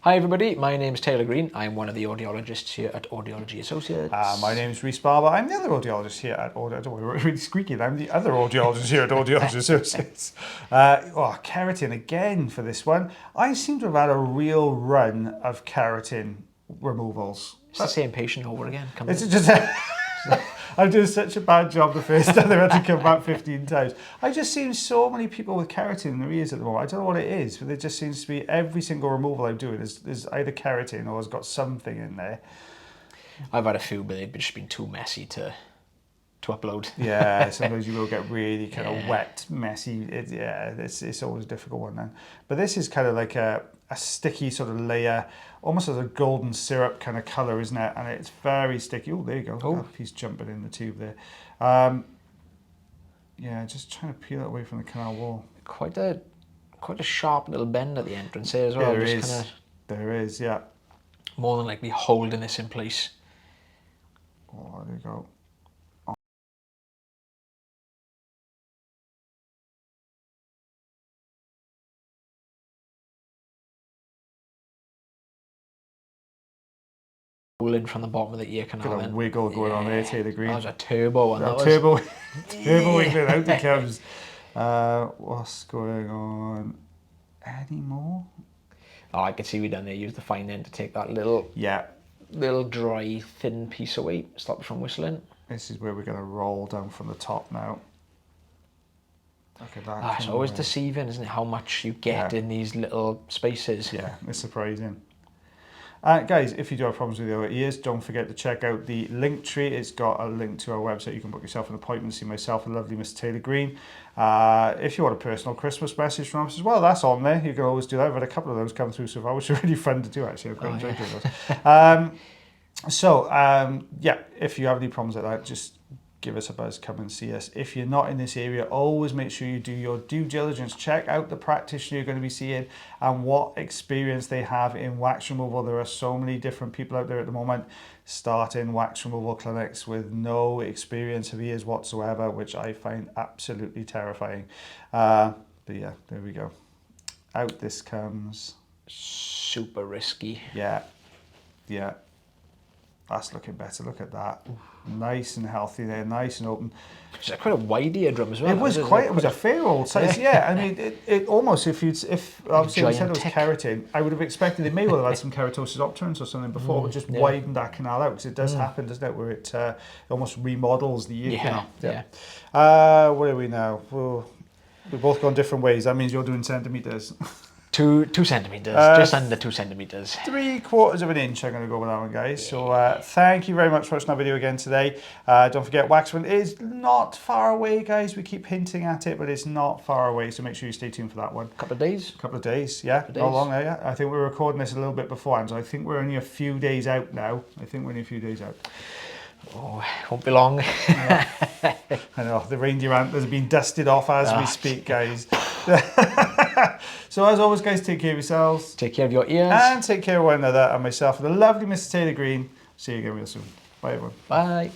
Hi everybody, my name's Taylor Green. I'm one of the audiologists here at Audiology Associates. My name's Rhys Barber. I'm the other audiologist here at Audiology. I don't want to really squeaky. I'm the other audiologist here at Audiology Associates. Keratin again for this one. I seem to have had a real run of keratin removals. It's the same patient over again. It's just I'm doing such a bad job the first time. They had to come back 15 times. I just seen so many people with keratin in their ears at the moment. I don't know what it is, but there just seems to be every single removal I'm doing is either keratin or has got something in there. I've had a few, but they've just been too messy to upload. Yeah, sometimes you will get really kind of wet, messy. It's always a difficult one then. But this is kind of like a sticky sort of layer, almost as a golden syrup kind of colour, isn't it? And it's very sticky. Oh, there you go. Oh, he's jumping in the tube there. Yeah, just trying to peel it away from the canal wall. Quite a sharp little bend at the entrance here as well. Yeah, there is, yeah. More than likely holding this in place. Oh, there you go. In from the bottom of the ear canal. Got a wiggle going on there, Taylor Green. That was a turbo one. Turbo wiggling out it comes. What's going on? Any more? Oh, I can see we done there. Use the fine end to take that little dry, thin piece away. Stop it from whistling. This is where we're going to roll down from the top now. Look at that. It's always deceiving, isn't it? How much you get in these little spaces. Yeah, it's surprising. Guys, if you do have problems with your ears, don't forget to check out the link tree. It's got a link to our website. You can book yourself an appointment, see myself and lovely Mr. Taylor Green. If you want a personal Christmas message from us as well, that's on there. You can always do that. I've had a couple of those come through so far, which are really fun to do, actually. I've quite enjoyed doing those. If you have any problems like that, just give us a buzz, come and see us. If you're not in this area, always make sure you do your due diligence. Check out the practitioner you're going to be seeing and what experience they have in wax removal. There are so many different people out there at the moment starting wax removal clinics with no experience of ears whatsoever, which I find absolutely terrifying. But yeah, there we go. Out this comes. Super risky. Yeah. That's looking better. Look at that. Nice and healthy there, nice and open. It's quite a wide eardrum as well. It was a fair old size. Yeah, I mean, it almost, if obviously you said it was keratin, I would have expected it may well have had some keratosis obturans or something before. It would just widen that canal out, because it does happen, doesn't it, where it almost remodels the ear canal. Yeah. Where are we now? We've both gone different ways. That means you're doing centimetres. 2 centimetres, just under 2 centimetres. 3/4 of an inch I'm going to go with that one, guys. So thank you very much for watching our video again today. Don't forget, Waxman is not far away, guys. We keep hinting at it, but it's not far away, so make sure you stay tuned for that one. Couple of days, yeah. Not long there, yeah. I think we were recording this a little bit beforehand, so I think we're only a few days out now. Oh, won't be long. I know, the reindeer antlers have been dusted off as we speak, guys. So as always, guys, take care of yourselves. Take care of your ears. And take care of one another, and myself and the lovely Mr. Taylor Green. See you again real soon. Bye, everyone. Bye.